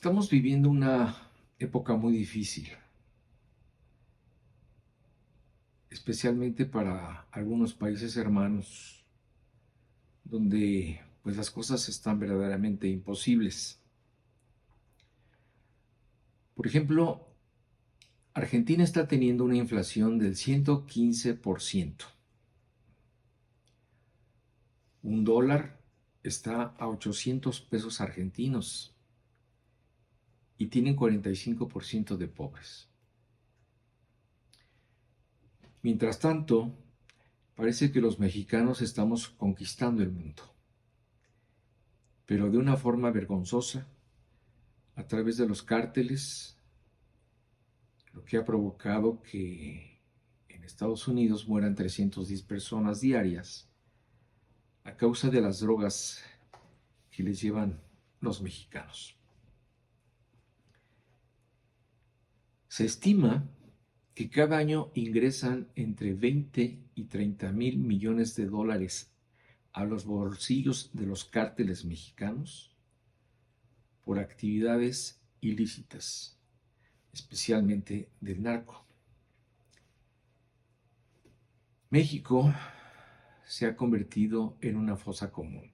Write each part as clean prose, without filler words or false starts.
Estamos viviendo una época muy difícil, especialmente para algunos países hermanos, donde pues las cosas están verdaderamente imposibles. Por ejemplo, Argentina está teniendo una inflación del 115%. Un dólar está a 800 pesos argentinos y tienen 45% de pobres. Mientras tanto, parece que los mexicanos estamos conquistando el mundo, pero de una forma vergonzosa, a través de los cárteles, lo que ha provocado que en Estados Unidos mueran 310 personas diarias a causa de las drogas que les llevan los mexicanos. Se estima que cada año ingresan entre 20 y 30 mil millones de dólares a los bolsillos de los cárteles mexicanos por actividades ilícitas, especialmente del narco. México se ha convertido en una fosa común,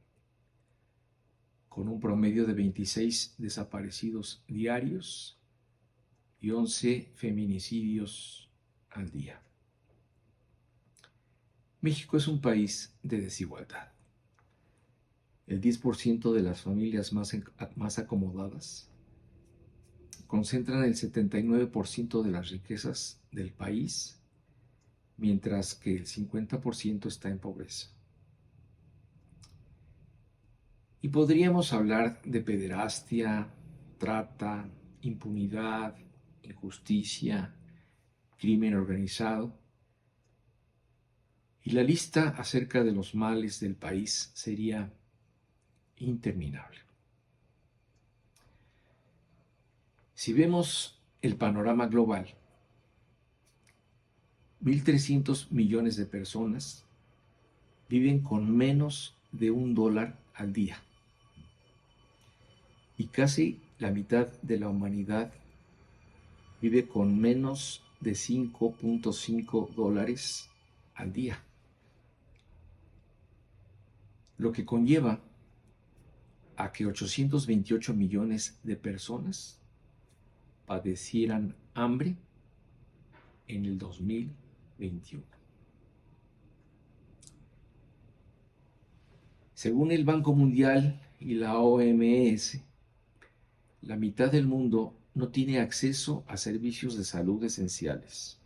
con un promedio de 26 desaparecidos diarios y 11 feminicidios al día. México es un país de desigualdad. El 10% de las familias más acomodadas concentran el 79% de las riquezas del país, mientras que el 50% está en pobreza. Y podríamos hablar de pederastia, trata, impunidad, injusticia, crimen organizado. Y la lista acerca de los males del país sería interminable. Si vemos el panorama global, 1.300 millones de personas viven con menos de $1 al día. Y casi la mitad de la humanidad vive con menos de $5.5 al día. Lo que conlleva a que 828 millones de personas padecieran hambre en el 2021. Según el Banco Mundial y la OMS, la mitad del mundo no tiene acceso a servicios de salud esenciales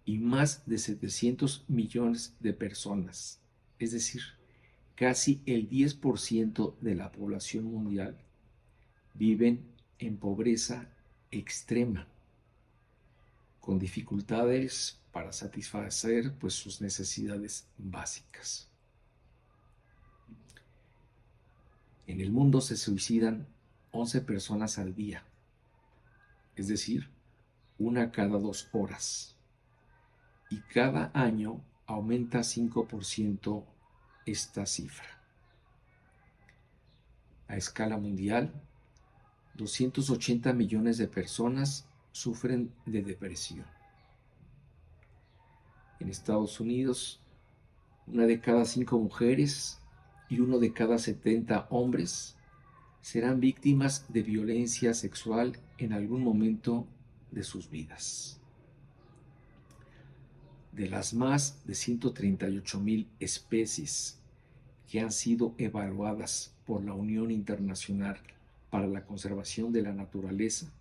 y más de 700 millones de personas, es decir, casi el 10% de la población mundial, viven en pobreza extrema, con dificultades para satisfacer sus necesidades básicas. En el mundo se suicidan 11 personas al día, es decir, una cada 2 horas. Y cada año aumenta 5% esta cifra. A escala mundial, 280 millones de personas sufren de depresión. En Estados Unidos, 1 de cada 5 mujeres y 1 de cada 70 hombres serán víctimas de violencia sexual en algún momento de sus vidas. De las más de 138,000 especies que han sido evaluadas por la Unión Internacional para la Conservación de la Naturaleza,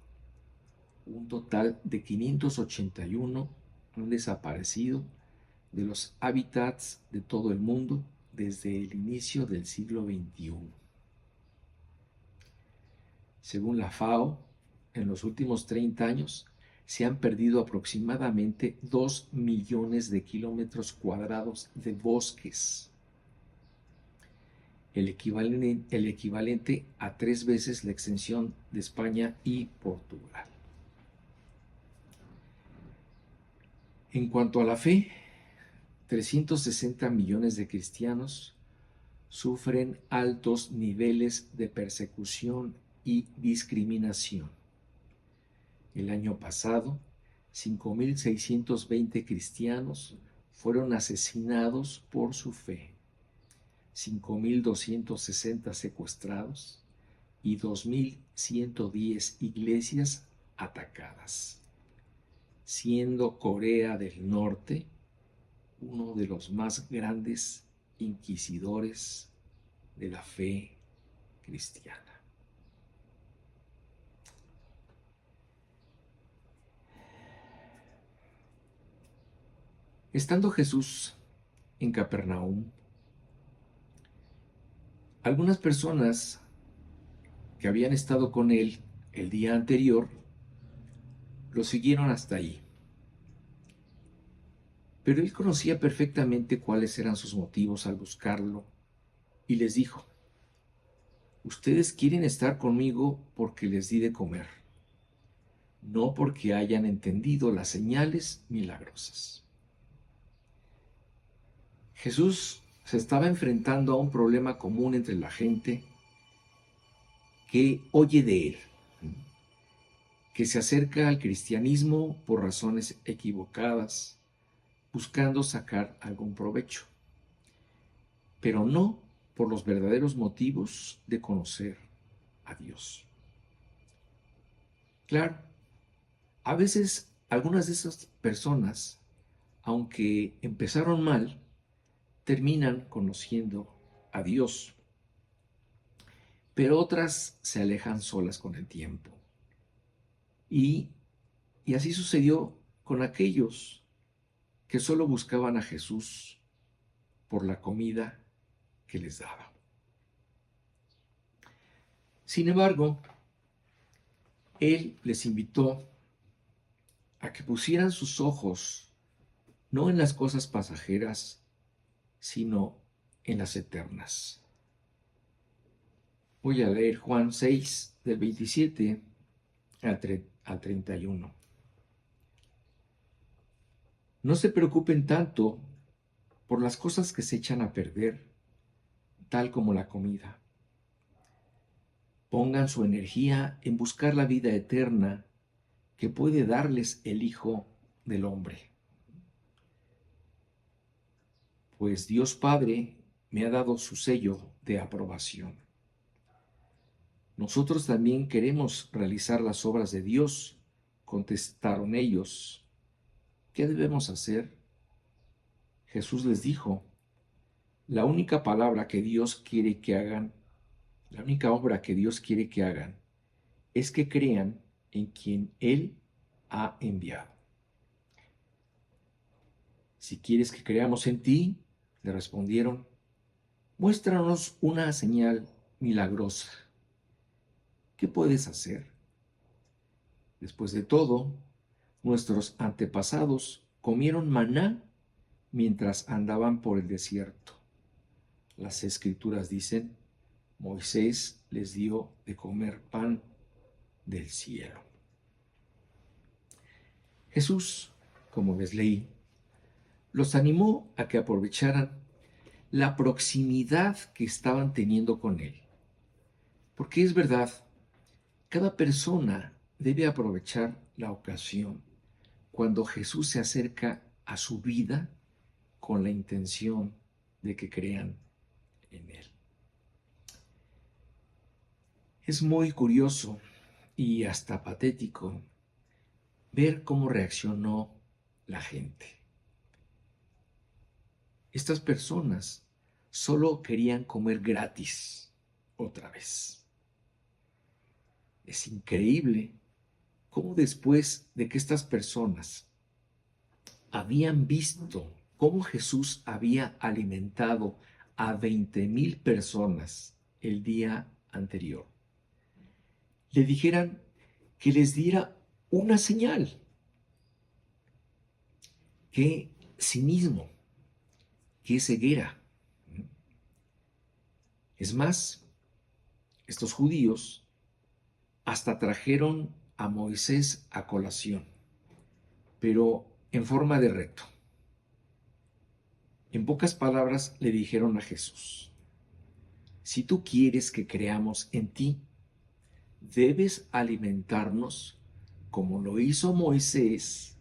un total de 581 han desaparecido de los hábitats de todo el mundo desde el inicio del siglo XXI. Según la FAO, en los últimos 30 años se han perdido aproximadamente 2 millones de kilómetros cuadrados de bosques, el equivalente a 3 veces la extensión de España y Portugal. En cuanto a la fe, 360 millones de cristianos sufren altos niveles de persecución y discriminación. El año pasado, 5.620 cristianos fueron asesinados por su fe, 5.260 secuestrados y 2.110 iglesias atacadas, siendo Corea del Norte uno de los más grandes inquisidores de la fe cristiana. Estando Jesús en Capernaum, algunas personas que habían estado con él el día anterior lo siguieron hasta allí. Pero él conocía perfectamente cuáles eran sus motivos al buscarlo y les dijo: ustedes quieren estar conmigo porque les di de comer, no porque hayan entendido las señales milagrosas. Jesús se estaba enfrentando a un problema común entre la gente que oye de él, que se acerca al cristianismo por razones equivocadas, buscando sacar algún provecho, pero no por los verdaderos motivos de conocer a Dios. Claro, a veces algunas de esas personas, aunque empezaron mal, terminan conociendo a Dios, pero otras se alejan solas con el tiempo. Y así sucedió con aquellos que solo buscaban a Jesús por la comida que les daba. Sin embargo, Él les invitó a que pusieran sus ojos no en las cosas pasajeras, sino en las eternas. Voy a leer Juan 6, del 27 al 31. No se preocupen tanto por las cosas que se echan a perder, tal como la comida. Pongan su energía en buscar la vida eterna que puede darles el Hijo del Hombre. Pues Dios Padre me ha dado su sello de aprobación. Nosotros también queremos realizar las obras de Dios, contestaron ellos. ¿Qué debemos hacer? Jesús les dijo: la única palabra que Dios quiere que hagan, la única obra que Dios quiere que hagan, es que crean en quien Él ha enviado. Si quieres que creamos en ti, le respondieron, muéstranos una señal milagrosa. ¿Qué puedes hacer? Después de todo, nuestros antepasados comieron maná mientras andaban por el desierto. Las Escrituras dicen: Moisés les dio de comer pan del cielo. Jesús, como les leí, los animó a que aprovecharan la proximidad que estaban teniendo con Él. Porque es verdad, cada persona debe aprovechar la ocasión cuando Jesús se acerca a su vida con la intención de que crean en Él. Es muy curioso y hasta patético ver cómo reaccionó la gente. Estas personas solo querían comer gratis otra vez. Es increíble cómo después de que estas personas habían visto cómo Jesús había alimentado a 20,000 personas el día anterior, le dijeran que les diera una señal. Qué cinismo, qué ceguera. Es más, estos judíos hasta trajeron a Moisés a colación, pero en forma de reto. En pocas palabras le dijeron a Jesús: si tú quieres que creamos en ti, debes alimentarnos como lo hizo Moisés,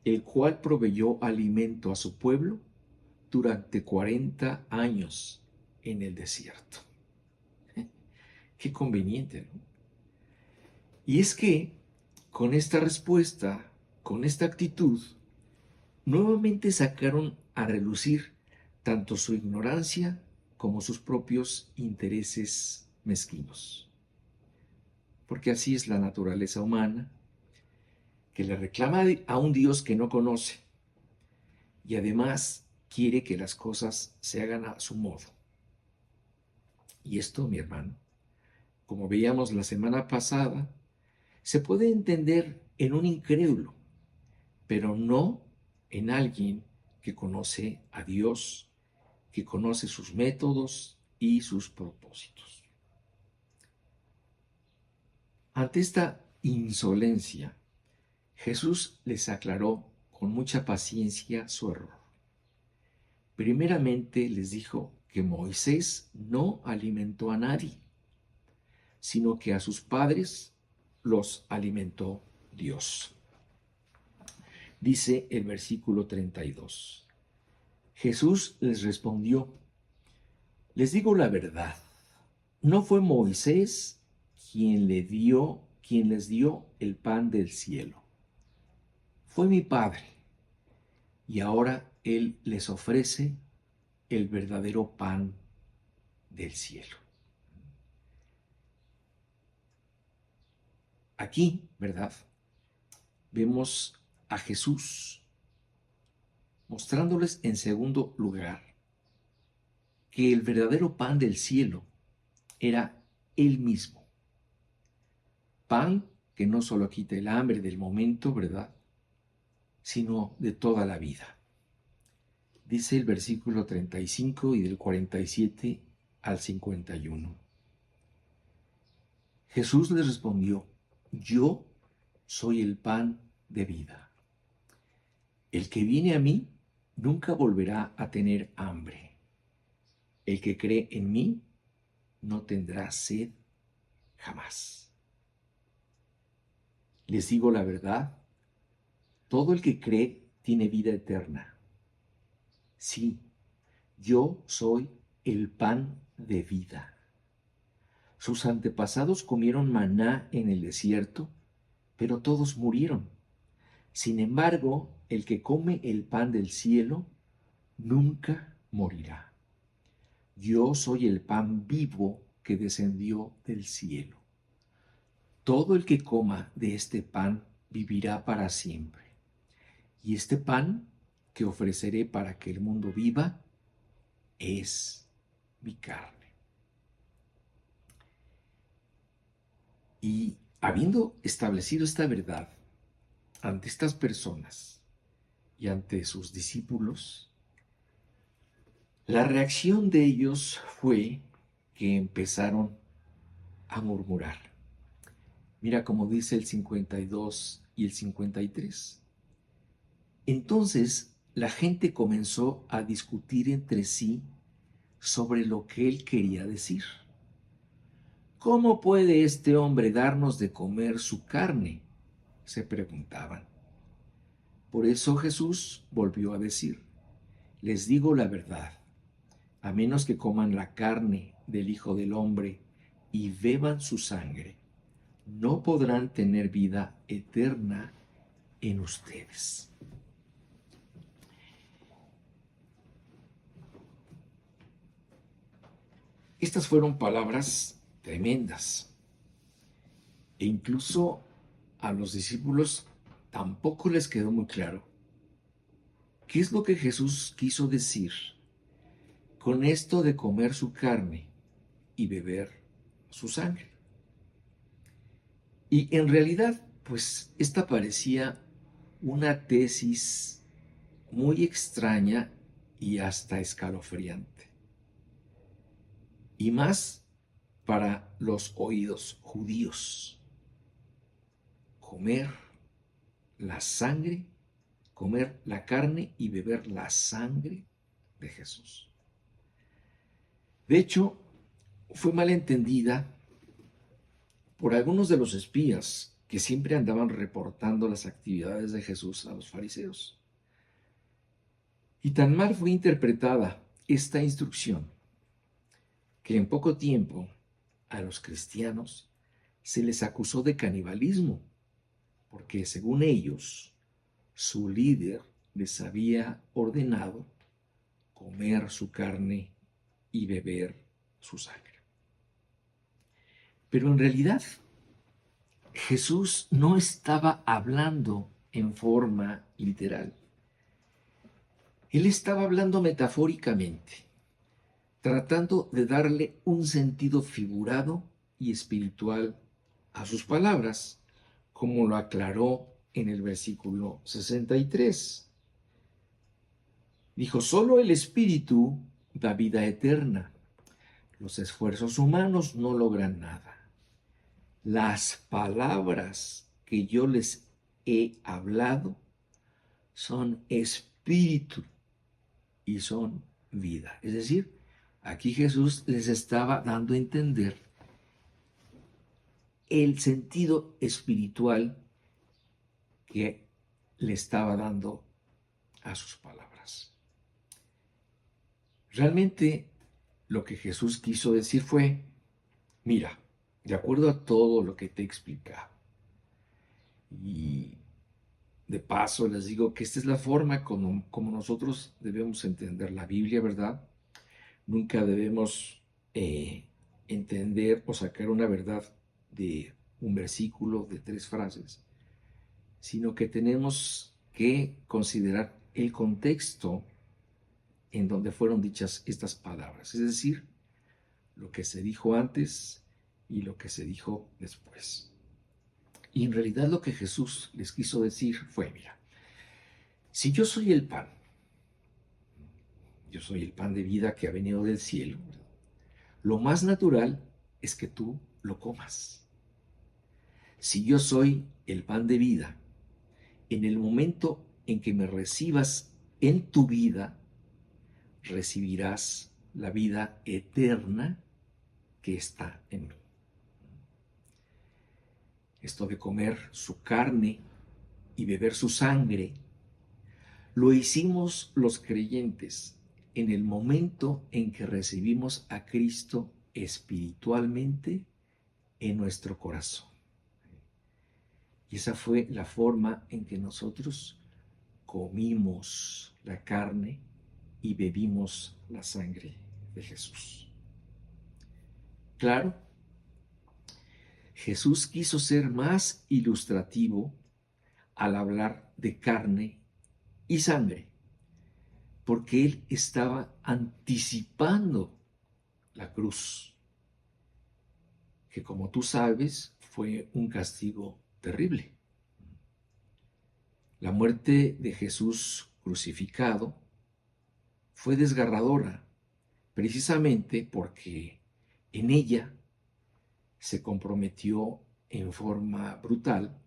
el cual proveyó alimento a su pueblo durante 40 años en el desierto. Qué conveniente, ¿no? Y es que con esta respuesta, con esta actitud, nuevamente sacaron a relucir tanto su ignorancia como sus propios intereses mezquinos. Porque así es la naturaleza humana, que le reclama a un Dios que no conoce y además quiere que las cosas se hagan a su modo. Y esto, mi hermano, como veíamos la semana pasada, se puede entender en un incrédulo, pero no en alguien que conoce a Dios, que conoce sus métodos y sus propósitos. Ante esta insolencia, Jesús les aclaró con mucha paciencia su error. Primeramente les dijo que Moisés no alimentó a nadie, sino que a sus padres los alimentó Dios. Dice el versículo 32. Jesús les respondió: les digo la verdad, no fue Moisés quien les dio el pan del cielo. Fue mi Padre, y ahora Él les ofrece el verdadero pan del cielo. Aquí, ¿verdad? Vemos a Jesús mostrándoles en segundo lugar que el verdadero pan del cielo era Él mismo. Pan que no solo quita el hambre del momento, ¿verdad?, sino de toda la vida. Dice el versículo 35 y del 47 al 51. Jesús les respondió: yo soy el pan de vida. El que viene a mí nunca volverá a tener hambre. El que cree en mí no tendrá sed jamás. Les digo la verdad, todo el que cree tiene vida eterna. Sí, yo soy el pan de vida. Sus antepasados comieron maná en el desierto, pero todos murieron. Sin embargo, el que come el pan del cielo nunca morirá. Yo soy el pan vivo que descendió del cielo. Todo el que coma de este pan vivirá para siempre. Y este pan que ofreceré para que el mundo viva es mi carne. Y habiendo establecido esta verdad ante estas personas y ante sus discípulos, la reacción de ellos fue que empezaron a murmurar. Mira cómo dice el 52 y el 53. Entonces la gente comenzó a discutir entre sí sobre lo que él quería decir. ¿Cómo puede este hombre darnos de comer su carne?, se preguntaban. Por eso Jesús volvió a decir: les digo la verdad, a menos que coman la carne del Hijo del Hombre y beban su sangre, no podrán tener vida eterna en ustedes. Estas fueron palabras tremendas. E incluso a los discípulos tampoco les quedó muy claro qué es lo que Jesús quiso decir con esto de comer su carne y beber su sangre. Y en realidad, pues esta parecía una tesis muy extraña y hasta escalofriante. Y más para los oídos judíos. Comer la sangre, comer la carne y beber la sangre de Jesús. De hecho, fue mal entendida por algunos de los espías que siempre andaban reportando las actividades de Jesús a los fariseos. Y tan mal fue interpretada esta instrucción que en poco tiempo a los cristianos se les acusó de canibalismo, porque según ellos, su líder les había ordenado comer su carne y beber su sangre. Pero en realidad, Jesús no estaba hablando en forma literal. Él estaba hablando metafóricamente, tratando de darle un sentido figurado y espiritual a sus palabras, como lo aclaró en el versículo 63. Dijo, solo el Espíritu da vida eterna. Los esfuerzos humanos no logran nada. Las palabras que yo les he hablado son espíritu y son vida. Es decir, aquí Jesús les estaba dando a entender el sentido espiritual que le estaba dando a sus palabras. Realmente lo que Jesús quiso decir fue, mira, de acuerdo a todo lo que te he explicado, y de paso les digo que esta es la forma como nosotros debemos entender la Biblia, ¿verdad? Nunca debemos entender o sacar una verdad de un versículo, de 3 frases, sino que tenemos que considerar el contexto en donde fueron dichas estas palabras, es decir, lo que se dijo antes y lo que se dijo después. Y en realidad lo que Jesús les quiso decir fue, mira, si yo soy el pan, yo soy el pan de vida que ha venido del cielo, lo más natural es que tú lo comas. Si yo soy el pan de vida, en el momento en que me recibas en tu vida, recibirás la vida eterna que está en mí. Esto de comer su carne y beber su sangre, lo hicimos los creyentes en el momento en que recibimos a Cristo espiritualmente en nuestro corazón. Y esa fue la forma en que nosotros comimos la carne y bebimos la sangre de Jesús. Claro, Jesús quiso ser más ilustrativo al hablar de carne y sangre, porque él estaba anticipando la cruz, que como tú sabes fue un castigo terrible. La muerte de Jesús crucificado fue desgarradora, precisamente porque en ella se comprometió en forma brutal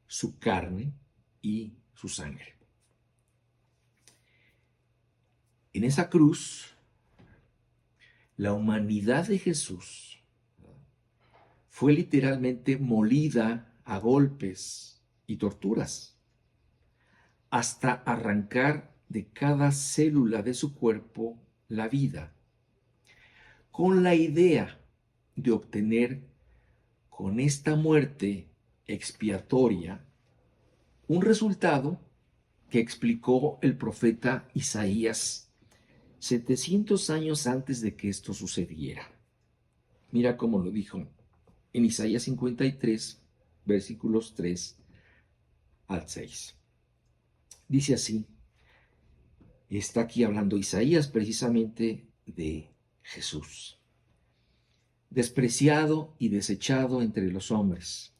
su carne y su sangre. En esa cruz, la humanidad de Jesús fue literalmente molida a golpes y torturas, hasta arrancar de cada célula de su cuerpo la vida, con la idea de obtener con esta muerte expiatoria un resultado que explicó el profeta Isaías 700 años antes de que esto sucediera. Mira cómo lo dijo en Isaías 53, versículos 3 al 6. Dice así, está aquí hablando Isaías precisamente de Jesús. Despreciado y desechado entre los hombres,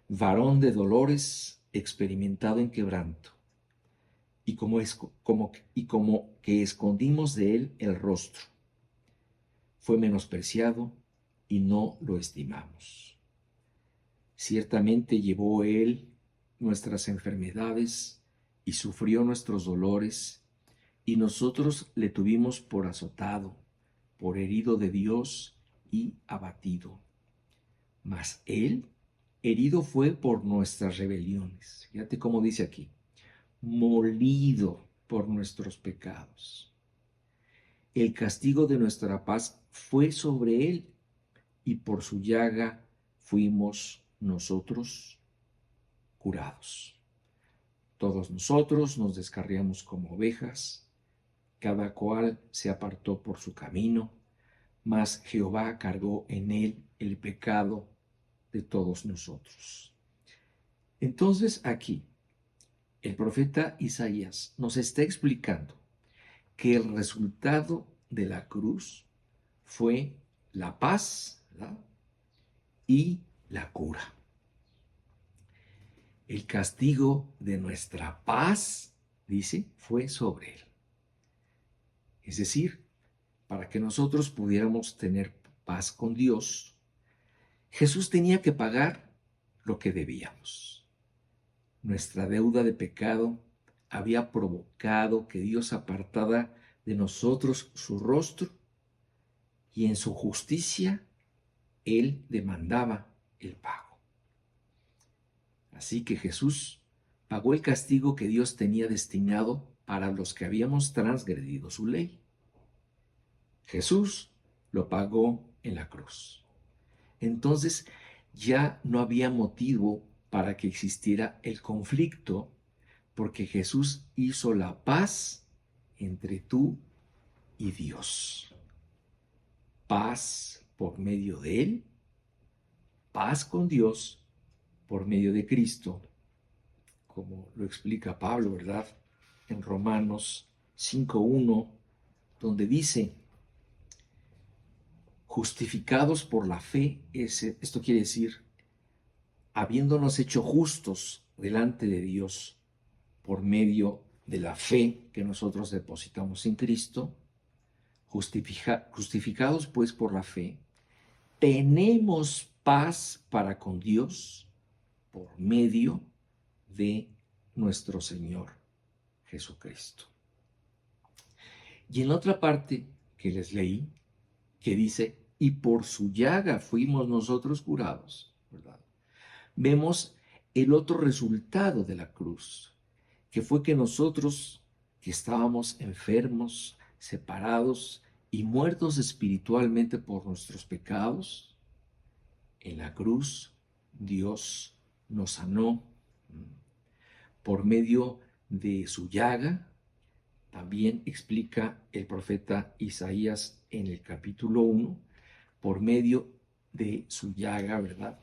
varón de dolores, experimentado en quebranto, y como que escondimos de él el rostro. Fue menospreciado y no lo estimamos. Ciertamente llevó él nuestras enfermedades y sufrió nuestros dolores, y nosotros le tuvimos por azotado, por herido de Dios y abatido. mas Él herido fue por nuestras rebeliones. Fíjate cómo dice aquí, molido por nuestros pecados. El castigo de nuestra paz fue sobre Él, y por su llaga fuimos nosotros curados. Todos nosotros nos descarriamos como ovejas, cada cual se apartó por su camino, mas Jehová cargó en él el pecado de todos nosotros. Entonces aquí el profeta Isaías nos está explicando que el resultado de la cruz fue la paz, ¿verdad?, y la cura. El castigo de nuestra paz, dice, fue sobre él. Es decir, para que nosotros pudiéramos tener paz con Dios, Jesús tenía que pagar lo que debíamos. Nuestra deuda de pecado había provocado que Dios apartara de nosotros su rostro, y en su justicia Él demandaba el pago. Así que Jesús pagó el castigo que Dios tenía destinado para los que habíamos transgredido su ley. Jesús lo pagó en la cruz. Entonces ya no había motivo para que existiera el conflicto, porque Jesús hizo la paz entre tú y Dios. Paz por medio de Él, paz con Dios por medio de Cristo, como lo explica Pablo, ¿verdad?, en Romanos 5:1, donde dice, justificados por la fe, esto quiere decir, habiéndonos hecho justos delante de Dios por medio de la fe que nosotros depositamos en Cristo, justificados pues por la fe, tenemos paz para con Dios por medio de nuestro Señor Jesucristo. Y en la otra parte que les leí, que dice, y por su llaga fuimos nosotros curados, ¿verdad?, vemos el otro resultado de la cruz, que fue que nosotros, que estábamos enfermos, separados y muertos espiritualmente por nuestros pecados, en la cruz Dios nos sanó por medio de su llaga. También explica el profeta Isaías en el capítulo 1, por medio de su llaga, ¿verdad?,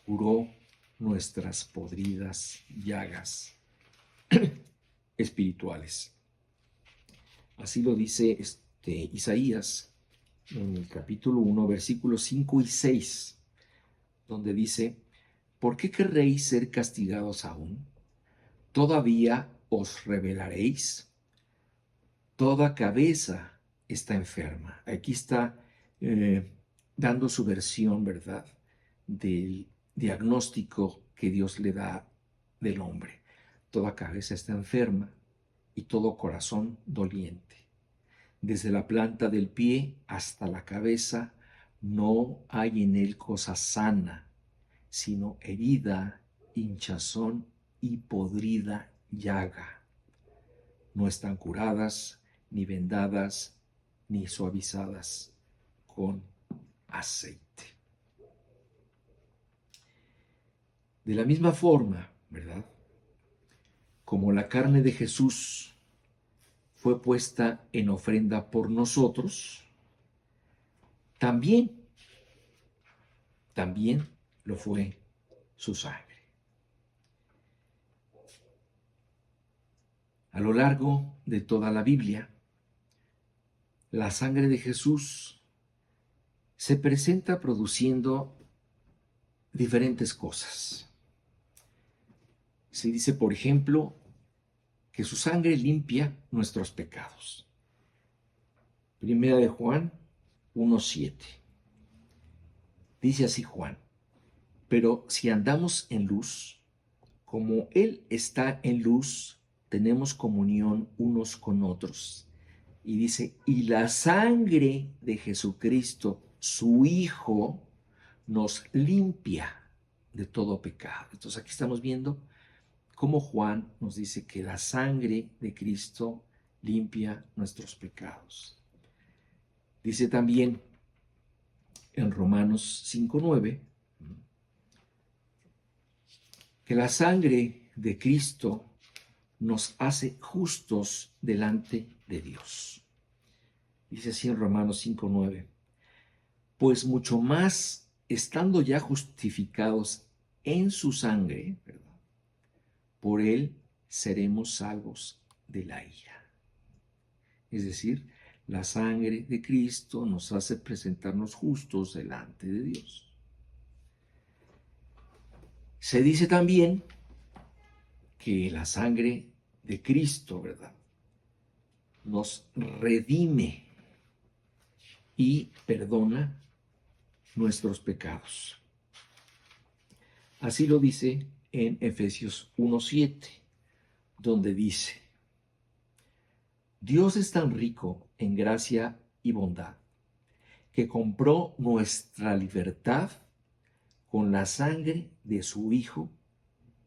curó nuestras podridas llagas espirituales. Así lo dice Isaías en el capítulo 1, versículos 5 y 6, donde dice, ¿por qué querréis ser castigados aún? ¿Todavía os rebelaréis? Toda cabeza está enferma. Aquí está dando su versión, ¿verdad?, del diagnóstico que Dios le da del hombre. Toda cabeza está enferma y todo corazón doliente. Desde la planta del pie hasta la cabeza no hay en él cosa sana, sino herida, hinchazón y podrida llaga. No están curadas, ni vendadas, ni suavizadas con aceite. De la misma forma, ¿verdad?, como la carne de Jesús fue puesta en ofrenda por nosotros, también lo fue su sangre. A lo largo de toda la Biblia, la sangre de Jesús se presenta produciendo diferentes cosas. Se dice, por ejemplo, que su sangre limpia nuestros pecados. Primera de Juan 1:7. Dice así Juan, pero si andamos en luz, como Él está en luz, tenemos comunión unos con otros. Y dice, y la sangre de Jesucristo, su Hijo, nos limpia de todo pecado. Entonces aquí estamos viendo cómo Juan nos dice que la sangre de Cristo limpia nuestros pecados. Dice también en Romanos 5:9 que la sangre de Cristo nos hace justos delante de Dios. Dice así en Romanos 5:9, pues mucho más estando ya justificados en su sangre, ¿verdad? Por él seremos salvos de la ira. Es decir, la sangre de Cristo nos hace presentarnos justos delante de Dios. Se dice también que la sangre de Cristo, ¿verdad?, nos redime y perdona nuestros pecados. Así lo dice en Efesios 1:7, donde dice, Dios es tan rico en gracia y bondad, que compró nuestra libertad con la sangre de su Hijo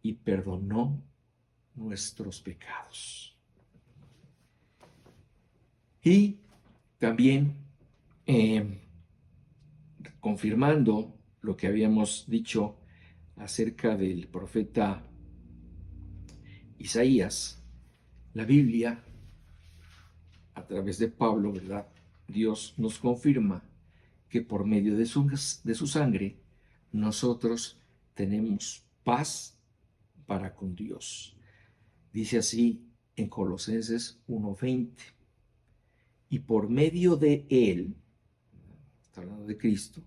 y perdonó nuestros pecados. Y también confirmando lo que habíamos dicho acerca del profeta Isaías, la Biblia, a través de Pablo, ¿verdad? Dios nos confirma que por medio de su sangre nosotros tenemos paz para con Dios. Dice así en Colosenses 1:20, y por medio de él, está hablando de Cristo,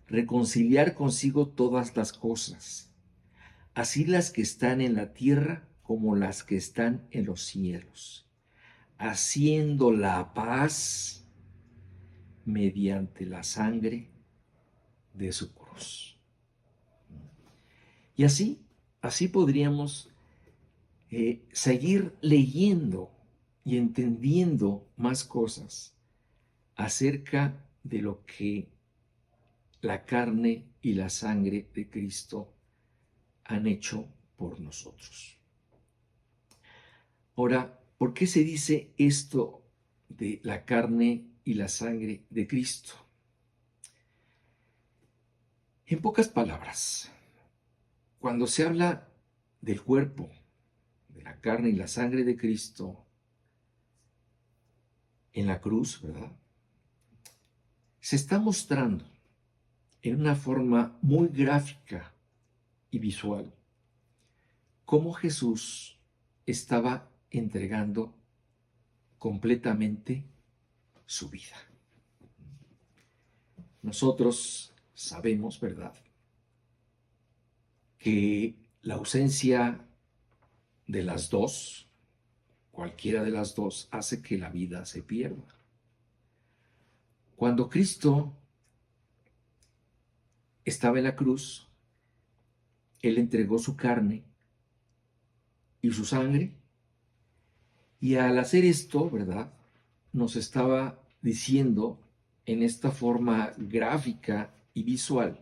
reconciliar consigo todas las cosas, así las que están en la tierra como las que están en los cielos, haciendo la paz mediante la sangre de su cruz. Y así podríamos seguir leyendo y entendiendo más cosas acerca de lo que la carne y la sangre de Cristo han hecho por nosotros. Ahora, ¿por qué se dice esto de la carne y la sangre de Cristo? En pocas palabras, cuando se habla del cuerpo, de la carne y la sangre de Cristo en la cruz, ¿verdad?, se está mostrando en una forma muy gráfica y visual cómo Jesús estaba entregando completamente su vida. Nosotros sabemos, ¿verdad?, que la ausencia de las dos, cualquiera de las dos, hace que la vida se pierda. Cuando Cristo estaba en la cruz, Él entregó su carne y su sangre, y al hacer esto, ¿verdad?, nos estaba diciendo en esta forma gráfica y visual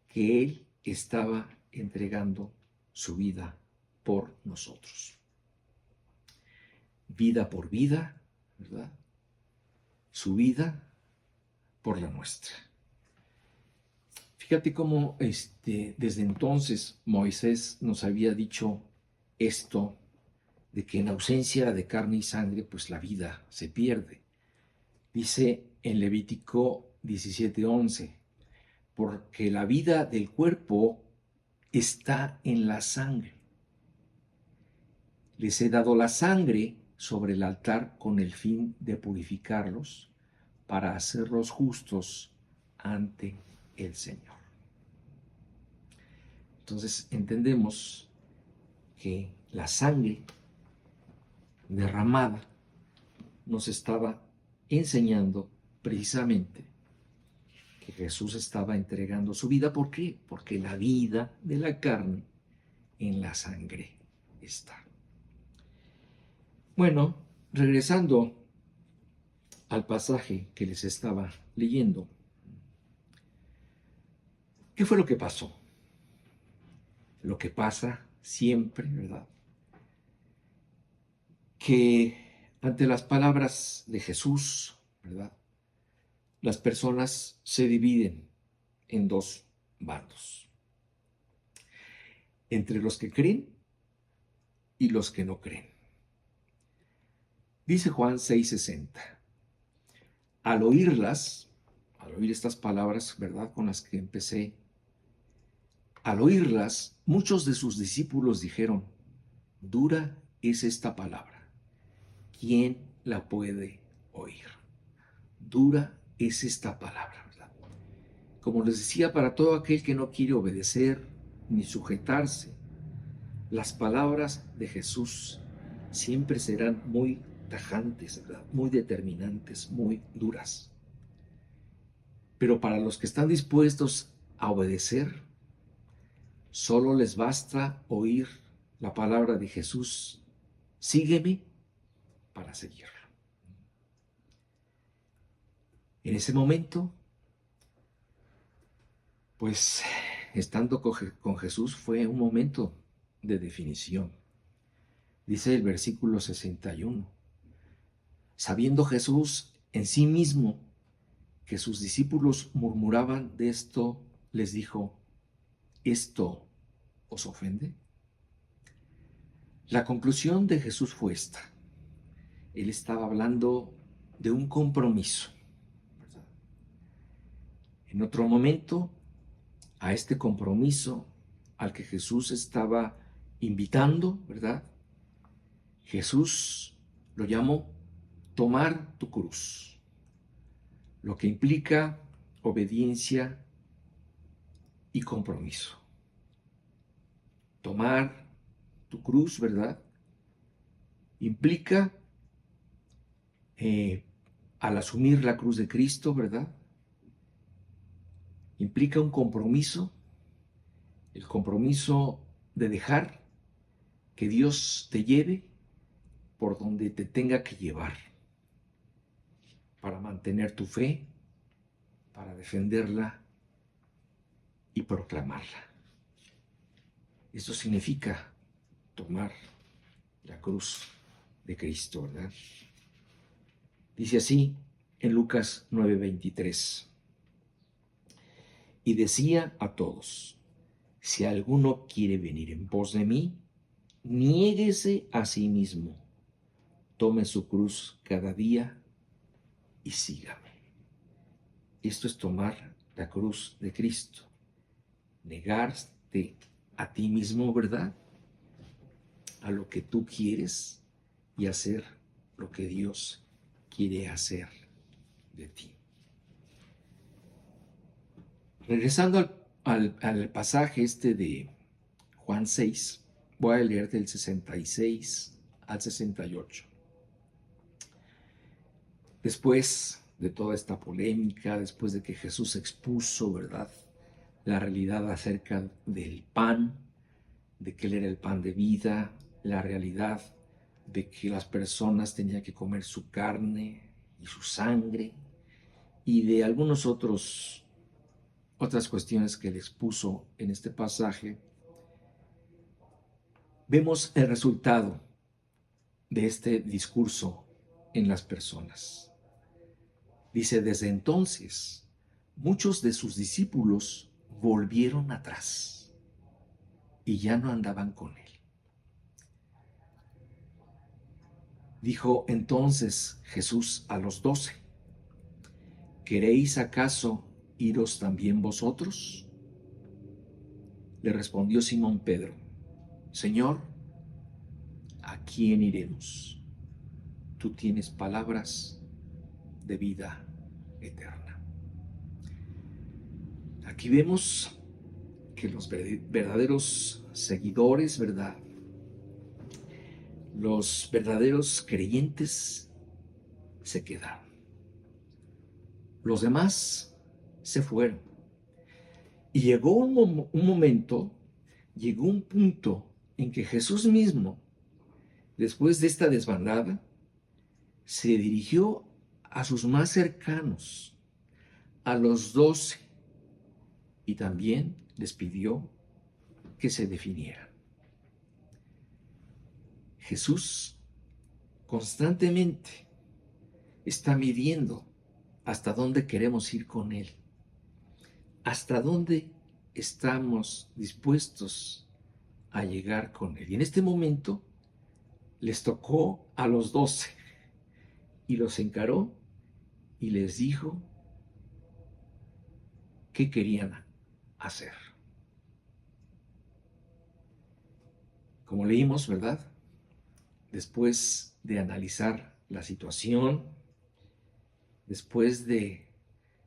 que Él estaba entregando su vida por nosotros. Vida por vida, ¿verdad? Su vida por la nuestra. Fíjate cómo desde entonces Moisés nos había dicho esto, de que en ausencia de carne y sangre, pues la vida se pierde. Dice en Levítico 17:11, porque la vida del cuerpo está en la sangre. Les he dado la sangre sobre el altar con el fin de purificarlos para hacerlos justos ante el Señor. Entonces entendemos que la sangre derramada nos estaba enseñando precisamente que Jesús estaba entregando su vida. ¿Por qué? Porque la vida de la carne en la sangre está. Bueno, regresando al pasaje que les estaba leyendo, ¿Qué fue lo que pasó? Lo que pasa siempre, ¿verdad? Que ante las palabras de Jesús, ¿verdad? Las personas se dividen en dos bandos, entre los que creen y los que no creen. Dice Juan 6:60, al oírlas, al oír estas palabras, ¿verdad? Con las que empecé, al oírlas, muchos de sus discípulos dijeron, dura es esta palabra, ¿quién la puede oír? Dura es esta palabra, ¿verdad? Como les decía, para todo aquel que no quiere obedecer ni sujetarse, las palabras de Jesús siempre serán muy tajantes, ¿verdad? Muy determinantes, muy duras. Pero para los que están dispuestos a obedecer, solo les basta oír la palabra de Jesús, sígueme, para seguirlo. En ese momento, pues, estando con Jesús fue un momento de definición. Dice el versículo 61, sabiendo Jesús en sí mismo que sus discípulos murmuraban de esto, les dijo, ¿esto os ofende? La conclusión de Jesús fue esta. Él estaba hablando de un compromiso, ¿verdad? En otro momento, a este compromiso al que Jesús estaba invitando, ¿verdad? Jesús lo llamó tomar tu cruz, lo que implica obediencia y compromiso. Tomar tu cruz, ¿verdad? Implica, al asumir la cruz de Cristo, ¿verdad? Implica un compromiso, el compromiso de dejar que Dios te lleve por donde te tenga que llevar, para mantener tu fe, para defenderla y proclamarla. Eso significa tomar la cruz de Cristo, ¿verdad? Dice así en Lucas 9:23. Y decía a todos, si alguno quiere venir en pos de mí, niéguese a sí mismo, tome su cruz cada día y sígame. Esto es tomar la cruz de Cristo, negarte a ti mismo, ¿verdad? A lo que tú quieres y hacer lo que Dios quiere hacer de ti. Regresando al pasaje este de Juan 6, voy a leer del 66 al 68. Después de toda esta polémica, después de que Jesús expuso, ¿verdad?, la realidad acerca del pan, de que Él era el pan de vida, la realidad de que las personas tenían que comer su carne y su sangre, y de algunas otras cuestiones que Él expuso en este pasaje, vemos el resultado de este discurso en las personas. Dice, desde entonces, muchos de sus discípulos volvieron atrás y ya no andaban con él. Dijo entonces Jesús a los 12, ¿queréis acaso iros también vosotros? Le respondió Simón Pedro, Señor, ¿a quién iremos? Tú tienes palabras de vida eterna. Aquí vemos que los verdaderos seguidores, ¿verdad?, los verdaderos creyentes se quedaron. Los demás se fueron. Y llegó un momento, llegó un punto en que Jesús mismo, después de esta desbandada, se dirigió a sus más cercanos, a los 12, y también les pidió que se definieran. Jesús constantemente está midiendo hasta dónde queremos ir con Él, hasta dónde estamos dispuestos a llegar con Él. Y en este momento les tocó a los 12 y los encaró y les dijo qué querían hacer. Como leímos, ¿verdad? Después de analizar la situación, después de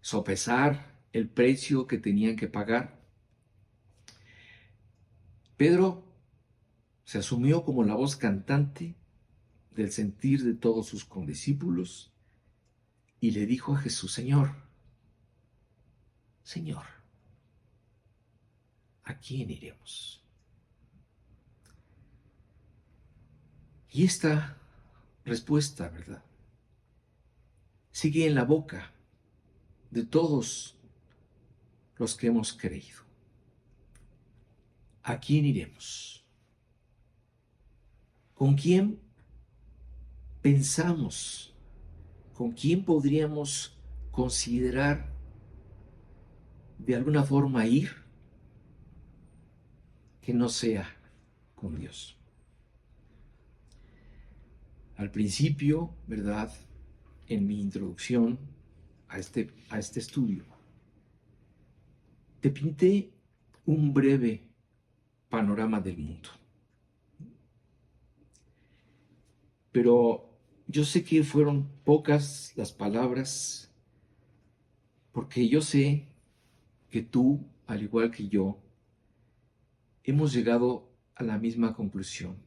sopesar el precio que tenían que pagar, Pedro se asumió como la voz cantante del sentir de todos sus condiscípulos y le dijo a Jesús: Señor, Señor, ¿a quién iremos? Y esta respuesta, ¿verdad?, sigue en la boca de todos los que hemos creído. ¿A quién iremos? ¿Con quién pensamos? ¿Con quién podríamos considerar de alguna forma ir que no sea con Dios? Al principio, ¿verdad?, en mi introducción a este estudio, te pinté un breve panorama del mundo. Pero yo sé que fueron pocas las palabras, porque yo sé que tú, al igual que yo, hemos llegado a la misma conclusión,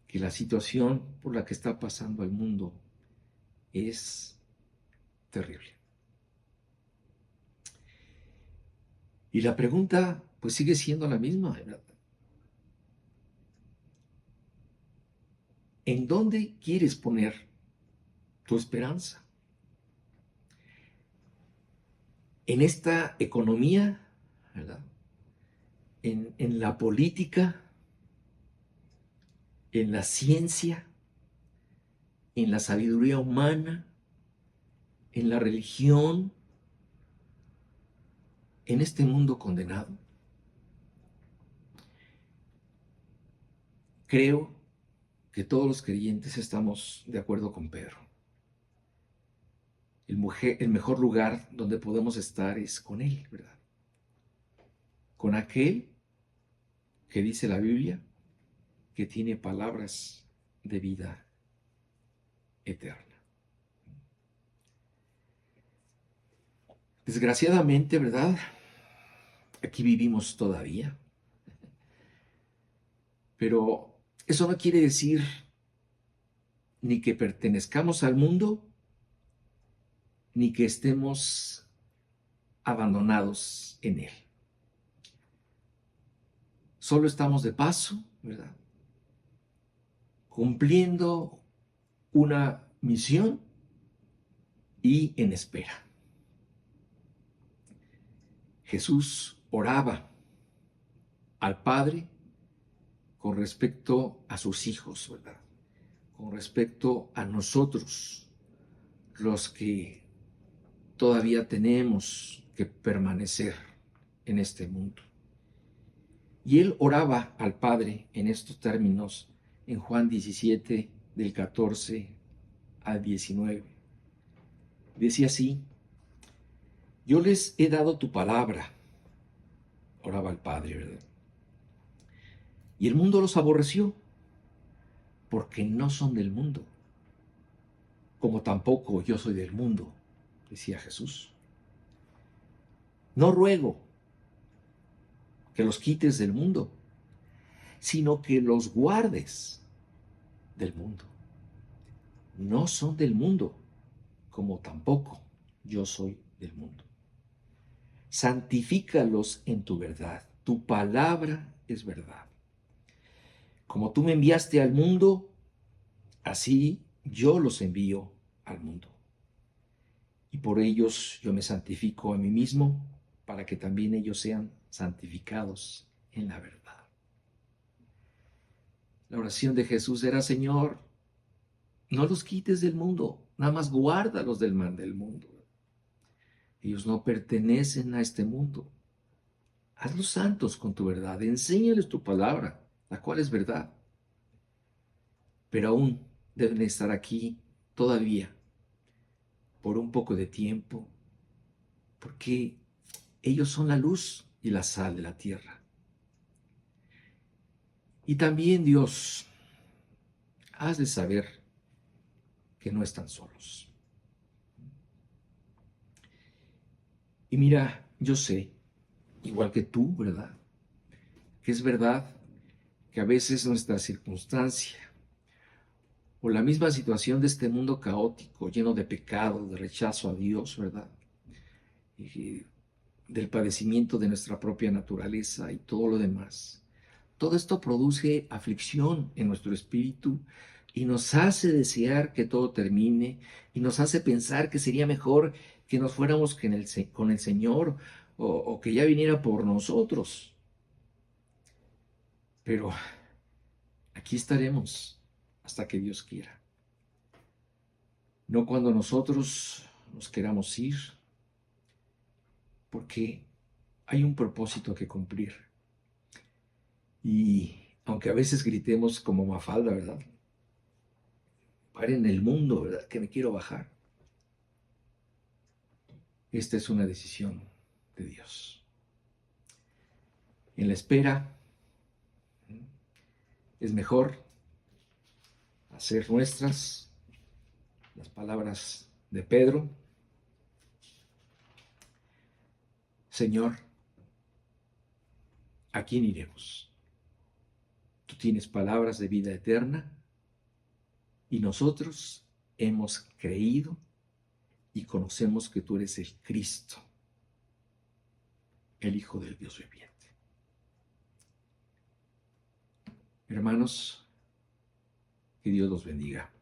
que la situación por la que está pasando el mundo es terrible. Y la pregunta pues sigue siendo la misma, ¿verdad? ¿En dónde quieres poner tu esperanza? ¿En esta economía, ¿verdad?, en la política, en la ciencia, en la sabiduría humana, en la religión, en este mundo condenado? Creo que todos los creyentes estamos de acuerdo con Pedro. El mejor lugar donde podemos estar es con Él, ¿verdad? Con aquel que dice la Biblia que tiene palabras de vida eterna. Desgraciadamente, ¿verdad?, aquí vivimos todavía, pero eso no quiere decir ni que pertenezcamos al mundo, ni que estemos abandonados en él. Solo estamos de paso, ¿verdad?, cumpliendo una misión y en espera. Jesús oraba al Padre con respecto a sus hijos, ¿verdad?, con respecto a nosotros, los que todavía tenemos que permanecer en este mundo. Y él oraba al Padre en estos términos en Juan 17, del 14 al 19. Decía así: yo les he dado tu palabra, oraba al Padre, ¿verdad?, y el mundo los aborreció, porque no son del mundo, como tampoco yo soy del mundo, decía Jesús. No ruego que los quites del mundo, sino que los guardes del mundo. No son del mundo, como tampoco yo soy del mundo. Santifícalos en tu verdad. Tu palabra es verdad. Como tú me enviaste al mundo, así yo los envío al mundo. Y por ellos yo me santifico a mí mismo, para que también ellos sean santificados en la verdad. La oración de Jesús era: Señor, no los quites del mundo, nada más guárdalos del mal del mundo. Ellos no pertenecen a este mundo. Hazlos santos con tu verdad, enséñales tu palabra, la cual es verdad. Pero aún deben estar aquí todavía por un poco de tiempo, porque ellos son la luz y la sal de la tierra. Y también, Dios, has de saber que no están solos. Y mira, yo sé, igual que tú, ¿verdad?, que es verdad que a veces nuestra circunstancia o la misma situación de este mundo caótico, lleno de pecado, de rechazo a Dios, ¿verdad?, y del padecimiento de nuestra propia naturaleza y todo lo demás, todo esto produce aflicción en nuestro espíritu y nos hace desear que todo termine y nos hace pensar que sería mejor que nos fuéramos con el Señor o que ya viniera por nosotros. Pero aquí estaremos hasta que Dios quiera. No cuando nosotros nos queramos ir, porque hay un propósito que cumplir. Y aunque a veces gritemos como Mafalda, ¿verdad?, paren el mundo, ¿verdad?, que me quiero bajar. Esta es una decisión de Dios. En la espera es mejor hacer nuestras las palabras de Pedro: Señor, ¿a quién iremos? Tú tienes palabras de vida eterna y nosotros hemos creído y conocemos que tú eres el Cristo, el Hijo del Dios viviente. Hermanos, que Dios los bendiga.